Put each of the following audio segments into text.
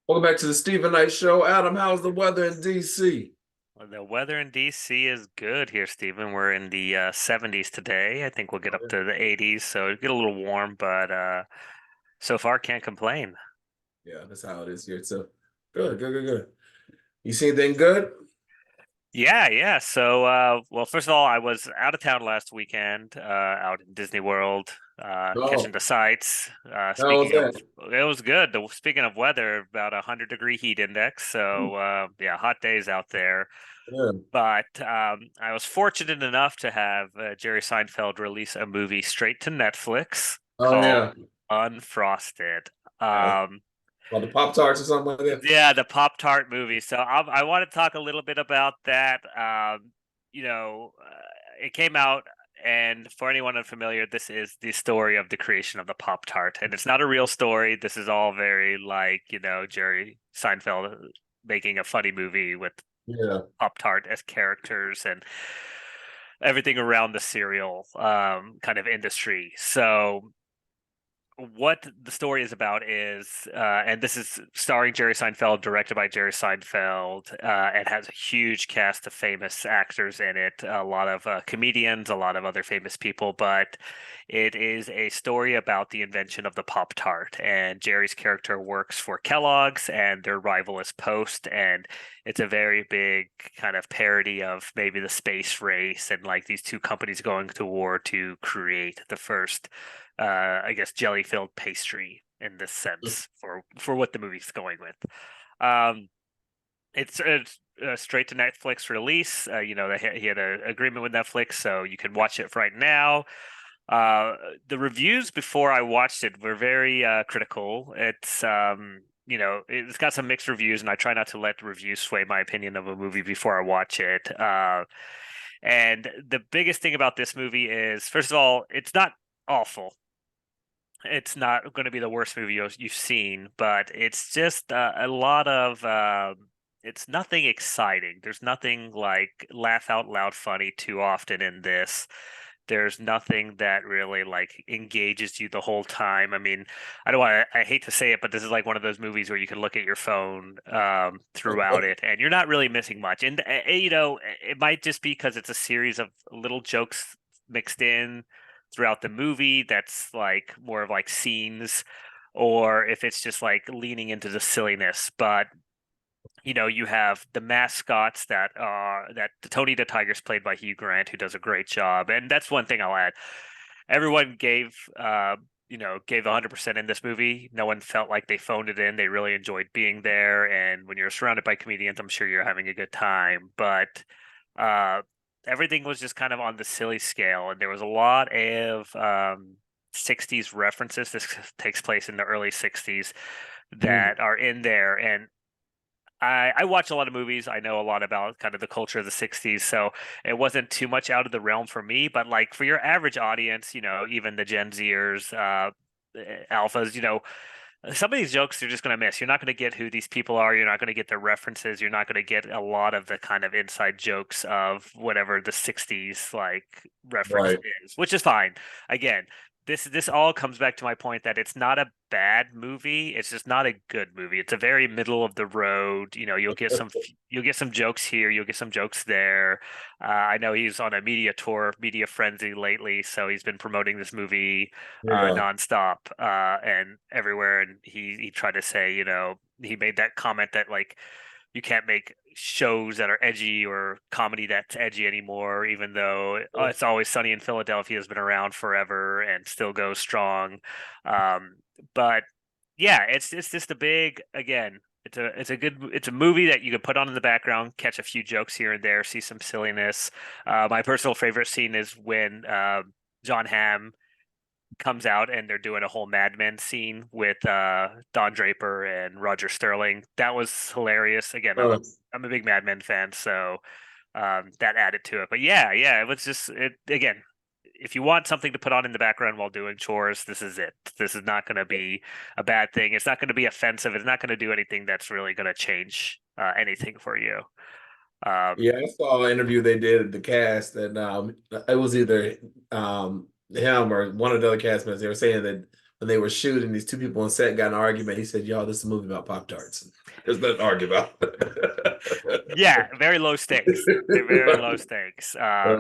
Welcome back to the Stephen Knight Show. Adam, how's the weather in DC? Well, the weather in DC is good here, Stephen. We're in the 70s today. I think we'll get Oh, up yeah. to the 80s, so it get a little warm, but so far can't complain. Yeah, that's how it is here. So good. You see anything good? Yeah, yeah. So, well, first of all, I was out of town last weekend, out in Disney World, catching Oh, the sights. how was Speaking of, that? it was good. Speaking of weather, about 100-degree heat index. So, yeah, hot days out there. Yeah. But I was fortunate enough to have Jerry Seinfeld release a movie straight to Netflix Oh called yeah. Unfrosted. Yeah. Well, the Pop Tarts or something like that. Yeah, the Pop Tart movie. So I want to talk a little bit about that. It came out, and for anyone unfamiliar, this is the story of the creation of the Pop Tart, and it's not a real story. This is all very like Jerry Seinfeld making a funny movie with Yeah. Pop Tart as characters and everything around the cereal kind of industry. So what the story is about is, and this is starring Jerry Seinfeld, directed by Jerry Seinfeld. It has a huge cast of famous actors in it, a lot of comedians, a lot of other famous people, but it is a story about the invention of the Pop Tart. And Jerry's character works for Kellogg's, and their rival is Post. And it's a very big kind of parody of maybe the space race and like these two companies going to war to create the first I guess jelly filled pastry in this sense for what the movie's going with. Um, it's a straight to Netflix release. He had an agreement with Netflix, so you can watch it right now. Uh, the reviews before I watched it were very critical. It's got some mixed reviews, and I try not to let the reviews sway my opinion of a movie before I watch it. And the biggest thing about this movie is, first of all, it's not awful. It's not going to be the worst movie you've seen, but it's just a lot of it's nothing exciting. There's nothing like laugh out loud funny too often in this. There's nothing that really like engages you the whole time. I mean, I hate to say it, but this is like one of those movies where you can look at your phone throughout it and you're not really missing much. And it might just be because it's a series of little jokes mixed in throughout the movie that's like more of like scenes, or if it's just like leaning into the silliness. But you have the mascots that Tony the Tiger's played by Hugh Grant, who does a great job. And that's one thing I'll add. Everyone gave 100% in this movie. No one felt like they phoned it in. They really enjoyed being there. And when you're surrounded by comedians, I'm sure you're having a good time. But uh, everything was just kind of on the silly scale, and there was a lot of 60s references. This takes place in the early 60s Mm. that are in there. And I watch a lot of movies. I know a lot about kind of the culture of the 60s, so it wasn't too much out of the realm for me. But like for your average audience, even the Gen Zers, alphas, some of these jokes you're just going to miss. You're not going to get who these people are. You're not going to get their references. You're not going to get a lot of the kind of inside jokes of whatever the 60s like reference Right. is, which is fine. Again, this all comes back to my point that it's not a bad movie. It's just not a good movie. It's a very middle of the road. You'll get some jokes here. You'll get some jokes there. I know he's on a media tour, media frenzy lately, so he's been promoting this movie Yeah. nonstop and everywhere. And he tried to say, he made that comment that like you can't make shows that are edgy or comedy that's edgy anymore, even though It's Always Sunny in Philadelphia has been around forever and still goes strong. Um, but yeah, it's just a big again. It's a movie that you can put on in the background, catch a few jokes here and there, see some silliness. My personal favorite scene is when John Hamm comes out and they're doing a whole Mad Men scene with Don Draper and Roger Sterling. That was hilarious. Again, I'm a Uh, I'm a big Mad Men fan, so that added to it. But yeah, it was just it again. If you want something to put on in the background while doing chores, this is it. This is not going to be a bad thing. It's not going to be offensive. It's not going to do anything that's really going to change anything for you. Um, yeah, I saw an interview they did the cast, and it was either him or one of the other cast members. They were saying that when they were shooting, these two people on set got in an argument. He said, "Y'all, this is a movie about Pop Tarts. There's nothing to argue about." Yeah, very low stakes. Very low stakes. Uh,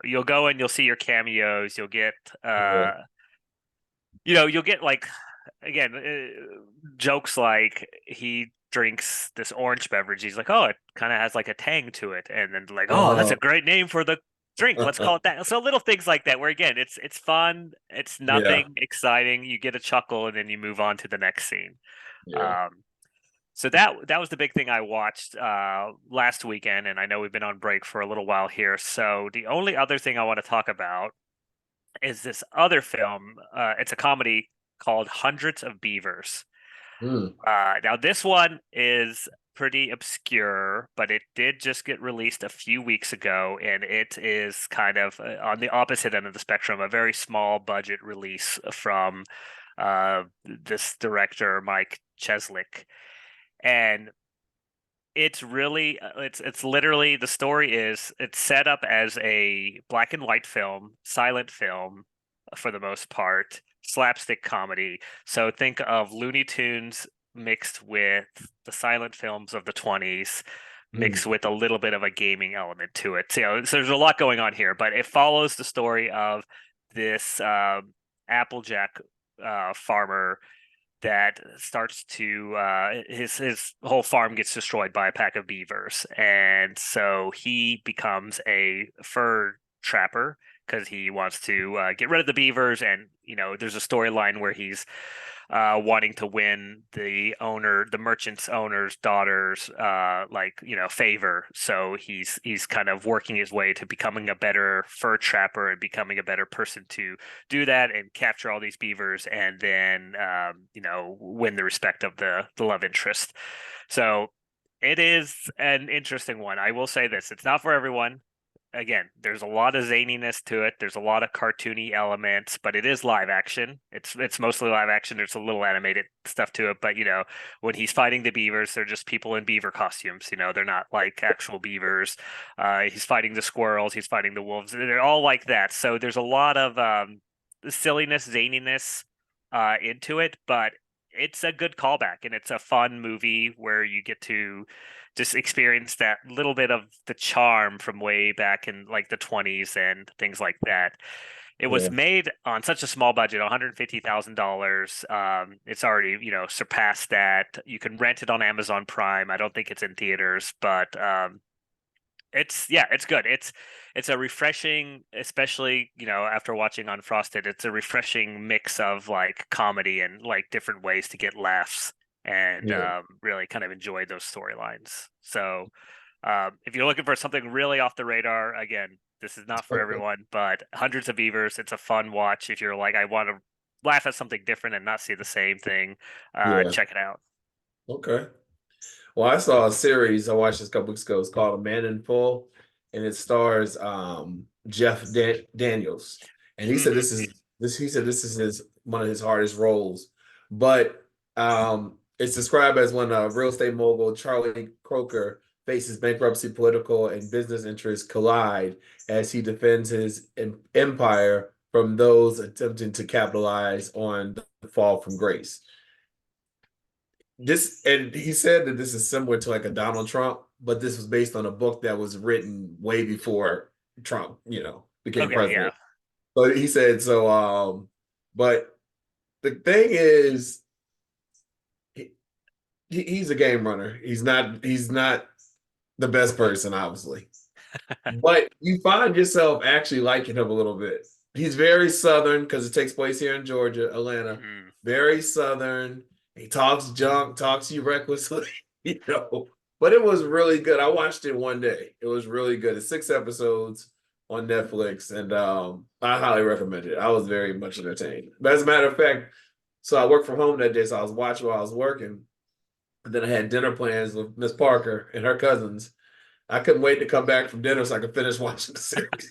You'll go and you'll see your cameos. yeah. You'll get like again jokes like he drinks this orange beverage. He's like, oh, it kind of has like a tang to it, and then like, oh, that's Uh, a great name for the drink. Let's call it that. So little things like that, where again, it's fun. It's yeah, nothing exciting. You get a chuckle, and then you move on to the next scene. yeah. Um, so that was the big thing I watched last weekend, and I know we've been on break for a little while here. So the only other thing I want to talk about is this other film. It's a comedy called Hundreds of Beavers. Mm, Now this one is pretty obscure, but it did just get released a few weeks ago, and it is kind of on the opposite end of the spectrum, a very small budget release from this director Mike Cheslick, and it's literally the story is it's set up as a black and white film, silent film for the most part, slapstick comedy. So think of Looney Tunes mixed with the silent films of the 20s, mm, mixed with a little bit of a gaming element to it. So there's a lot going on here, but it follows the story of this Applejack farmer that starts to his whole farm gets destroyed by a pack of beavers, and so he becomes a fur trapper because he wants to get rid of the beavers. And there's a storyline where he's wanting to win the merchant's owner's daughter's favor. So he's kind of working his way to becoming a better fur trapper and becoming a better person to do that and capture all these beavers, and then win the respect of the love interest. So it is an interesting one. I will say this: it's not for everyone. Again, there's a lot of zaniness to it. There's a lot of cartoony elements, but it is live action. It's mostly live action. There's a little animated stuff to it, but when he's fighting the beavers, they're just people in beaver costumes. They're not like actual beavers. He's fighting the squirrels. He's fighting the wolves. They're all like that. So there's a lot of silliness, zaniness into it, but it's a good callback, and it's a fun movie where you get to just experience that little bit of the charm from way back in like the 20s and things like that. It was yeah, made on such a small budget, $150,000. It's already, surpassed that. You can rent it on Amazon Prime. I don't think it's in theaters, but it's good. It's a refreshing, especially after watching Unfrosted. It's a refreshing mix of like comedy and like different ways to get laughs and yeah. really kind of enjoy those storylines. So if you're looking for something really off the radar, again, this is not for everyone, but Hundreds of Beavers, it's a fun watch. If you're like, I want to laugh at something different and not see the same thing, Yeah. check it out. Okay. Well, I saw a series I watched this a couple weeks ago. It's called A Man in Full, and it stars Daniels. And he said Hmm. this is his one of his hardest roles. But it's described as when real estate mogul Charlie Croker faces bankruptcy, political, and business interests collide as he defends his empire from those attempting to capitalize on the fall from grace. This and he said that this is similar to like a Donald Trump, but this was based on a book that was written way before Trump, became Okay, yeah. president. But he said so. But the thing is, he, he's a game runner. He's not the best person, obviously. But you find yourself actually liking him a little bit. He's very southern because it takes place here in Georgia, Atlanta. Hmm. Very southern. He talks junk, talks to you recklessly, you know. But it was really good. I watched it one day. It was really good. It's 6 episodes on Netflix, and I highly recommend it. I was very much entertained. But as a matter of fact, so I worked from home that day, so I was watching while I was working. And then I had dinner plans with Miss Parker and her cousins. I couldn't wait to come back from dinner so I could finish watching the series.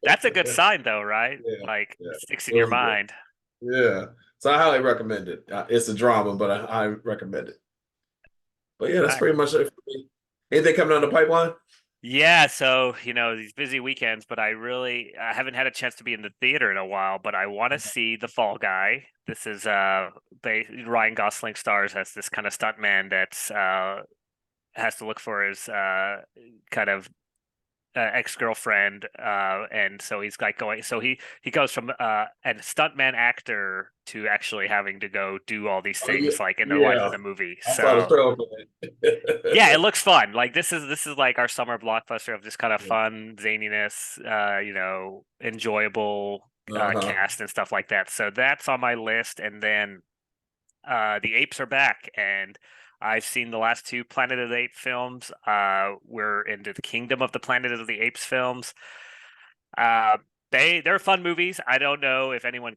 That's a good sign, though, right? Yeah, Like yeah, sticks in it your was good. mind. Yeah, so I highly recommend it. It's a drama, but I recommend it. But yeah, All that's right. pretty much it for me. Anything coming down the pipeline? Yeah, so these busy weekends, but I haven't had a chance to be in the theater in a while, but I want to see The Fall Guy. This is Ryan Gosling stars as this kind of stuntman that's has to look for his kind of ex-girlfriend, and so he's like going so he goes from a stuntman actor to actually having to go do all these Oh yeah, things like in the life of yeah. the movie. I saw the So trailer for yeah, it that. looks fun. Like this is like our summer blockbuster of just kind of Yeah. fun zaniness, enjoyable Uh-huh. cast and stuff like that. So that's on my list. And then the apes are back, and I've seen the last two Planet of the Apes films. We're into the Kingdom of the Planet of the Apes films. Uh, they're fun movies. I don't know if anyone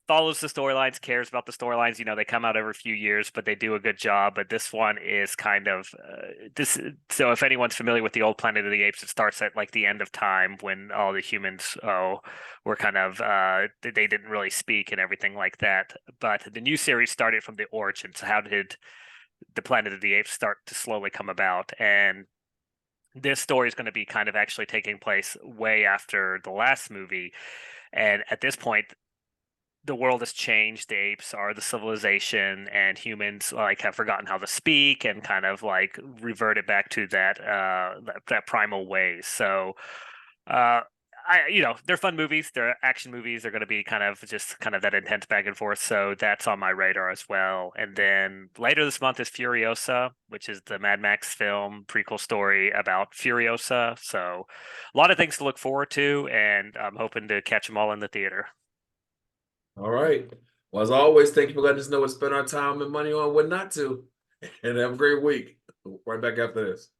follows the storylines, cares about the storylines. They come out every few years, but they do a good job. But this one is kind of this. So if anyone's familiar with the old Planet of the Apes, it starts at like the end of time when all the humans were kind of they didn't really speak and everything like that. But the new series started from the origins. How did the Planet of the Apes start to slowly come about? And this story is going to be kind of actually taking place way after the last movie. And at this point, the world has changed. The apes are the civilization, and humans like have forgotten how to speak and kind of like reverted back to that primal ways. So, uh, they're fun movies. They're action movies. They're going to be kind of just kind of that intense back and forth. So that's on my radar as well. And then later this month is Furiosa, which is the Mad Max film prequel story about Furiosa. So a lot of things to look forward to, and I'm hoping to catch them all in the theater. All right. Well, as always, thank you for letting us know what to spend our time and money on, what not to. And have a great week. Right back after this.